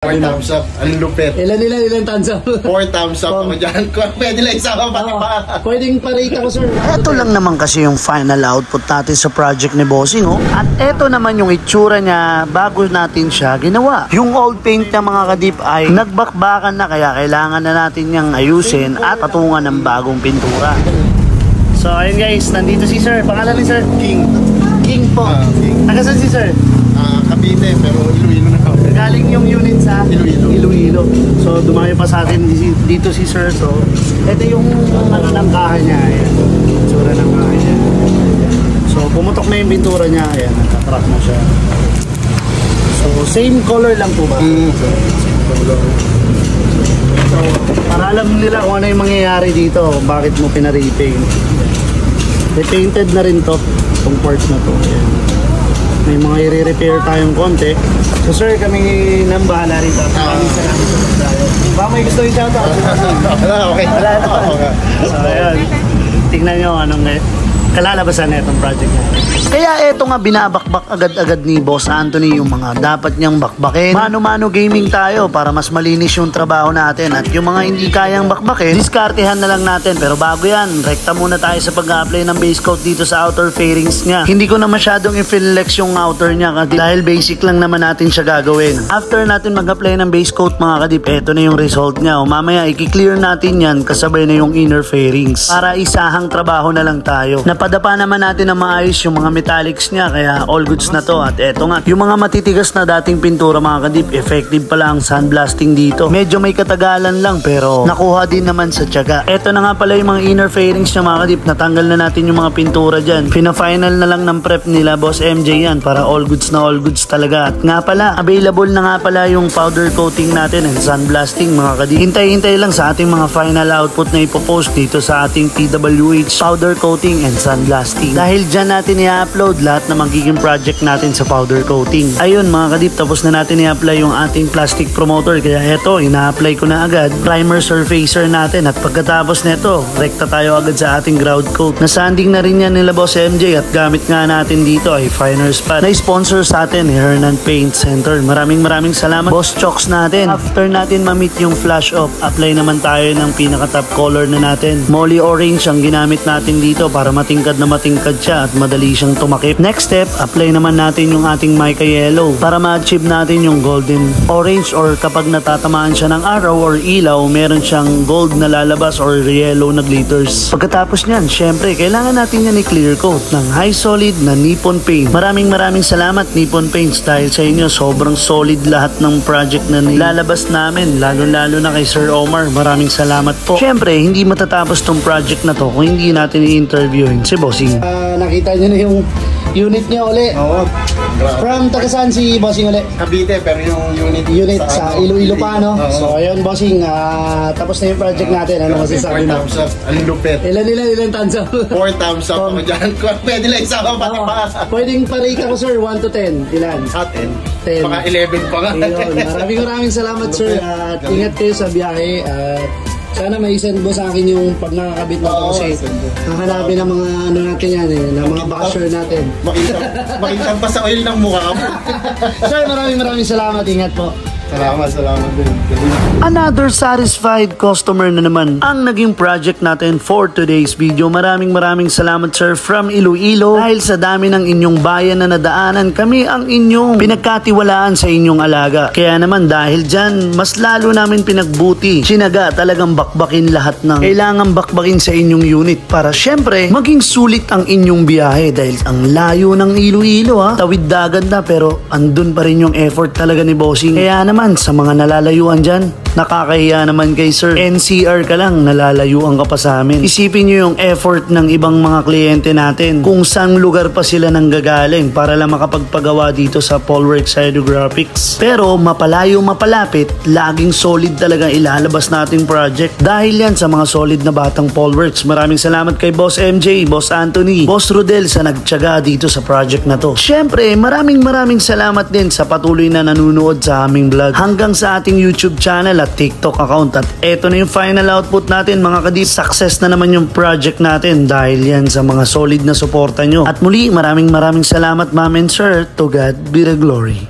4 thumbs up. Ang lupit. Ilan thumbs up? 4 thumbs up ako dyan. Pwede lang isama pati pa. Pwedeng pa-rate ako, sir. Ito lang naman kasi yung final output natin sa project ni Bossing, oh. At ito naman yung itsura niya bago natin siya ginawa. Yung old paint na mga kadip ay nagbakbakan na, kaya kailangan na natin niyang ayusin at patungan ng bagong pintura. So ayun guys, nandito si sir. Pangalan ni sir? King po. King. Tagasan si sir? Cavite, pero Iloilo na ako. Galing yung unit sa Iloilo. So dumayo pa sa atin dito si sir. So ito yung ano ng kaha niya. Ayan. Itsura ng kaha niya. So pumutok na yung pintura niya. Ayan, nagka-crack na siya. So same color lang po ba? Same color. So para alam nila kung ano yung mangyayari dito, bakit mo pina-repaint. Repainted na rin to, itong parts na to. Ayan. May mga i-repair tayong konti. So sir, kami nang bahala rito. Maraming salamat sa pagdayo. Baka may gusto yung shoutout? Okay. Wala naman. So ayan, tingnan nyo anong kalalabasan na itong project natin. Kaya eto nga binabakbak agad-agad ni Boss Anthony yung mga dapat niyang bakbakin. Mano-mano gaming tayo para mas malinis yung trabaho natin. At yung mga hindi kayang bakbakin, diskartehan na lang natin. Pero bago yan, rekta muna tayo sa pag-apply ng base coat dito sa outer fairings niya. Hindi ko na masyadong i-flex yung outer niya dahil basic lang naman natin siya gagawin. After natin mag-apply ng base coat mga kadip, eto na yung result niya. O mamaya i-clear natin yan kasabay na yung inner fairings. Para isahang trabaho na lang tayo. Napadapa naman natin na maayos yung mga metallics niya, kaya all goods na to. At eto nga, yung mga matitigas na dating pintura mga kadip, effective pala ang sandblasting dito. Medyo may katagalan lang pero nakuha din naman sa tiyaga. Eto na nga pala yung mga inner fairings niya mga kadip, natanggal na natin yung mga pintura dyan. Pina-final na lang ng prep nila Boss MJ yan para all goods na all goods talaga. At nga pala, available na nga pala yung powder coating natin and sandblasting mga kadip. Hintay-hintay lang sa ating mga final output na ipopost dito sa ating PWH powder coating and sandblasting. Dahil dyan natin i-upload lahat na magiging project natin sa powder coating. Ayun mga kadip, tapos na natin i-apply yung ating plastic promoter. Kaya eto, ina-apply ko na agad primer surfacer natin. At pagkatapos neto, rekta tayo agad sa ating ground coat. Nasanding na rin yan nila Boss MJ at gamit nga natin dito ay finer spot na sponsor sa atin ni Hernan Paint Center. Maraming salamat Boss Chocks natin. After natin ma-meet yung flash off, apply naman tayo ng pinaka-top color na natin. Molly orange ang ginamit natin dito para matingkad siya at madali siyang tumakip. Next step, apply naman natin yung ating mica yellow para ma-achieve natin yung golden orange, or kapag natatamaan siya ng araw or ilaw, meron siyang gold na lalabas or yellow na glitters. Pagkatapos niyan, syempre, kailangan natin yan i-clear coat ng high solid na Nippon Paint. Maraming salamat Nippon Paints, dahil sa inyo sobrang solid lahat ng project na nilalabas namin, lalo na kay Sir Omar. Maraming salamat po. Syempre, hindi matatapos tong project na to kung hindi natin i-interviewin si Bossing. Nakita nyo na yung unit niya uli. Oo. From tagasan si Bossing uli? Cavite, pero yung unit sa Iloilo pa, no? So ayun Bossing, tapos na yung project natin. Ano masasabi 4 mo? thumbs up. Ang lupit. Ilan thumbs up? 4 thumbs up ako dyan. Pwede lang isama pati pa. Pwedeng pa-rate ako sir, 1 to 10. Ilan? 10. Baka 11 pa nga. Maraming salamat sir. At ingat kayo sa biyahe. At sana may send mo sa akin yung pag nakakabit na ito kasi hahanapin ng mga ano natin yan ng mga basher natin. Makintang pa sa oil ng mukha mo. Sir, maraming salamat. Ingat po. Salamat din. Another satisfied customer na naman ang naging project natin for today's video. Maraming salamat sir from Iloilo. Dahil sa dami ng inyong bayan na nadaanan, kami ang inyong pinagkatiwalaan sa inyong alaga. Kaya naman dahil dyan, mas lalo namin pinagbuti. Sinaga talagang bakbakin lahat ng kailangan bakbakin sa inyong unit para syempre maging sulit ang inyong biyahe. Dahil ang layo ng Iloilo tawid dagat na, pero andun pa rin yung effort talaga ni Bossing. Kaya naman sa mga nalalayuan dyan, nakakahiya naman kay sir. NCR ka lang, nalalayuan ka pa sa amin. Isipin nyo yung effort ng ibang mga kliyente natin. Kung saan lugar pa sila nanggagaling para lang makapagpagawa dito sa Polworks Hydrographics. Pero mapalayo mapalapit, laging solid talaga ilalabas nating project. Dahil yan sa mga solid na batang Polworks. Maraming salamat kay Boss MJ, Boss Anthony, Boss Rodel sa nagtiyaga dito sa project na to. Syempre, maraming salamat din sa patuloy na nanunood sa aming vlog. Hanggang sa ating YouTube channel at TikTok account. At eto na yung final output natin mga kadip. Success na naman yung project natin dahil yan sa mga solid na suporta nyo. At muli maraming salamat ma'am and sir. To God be the glory.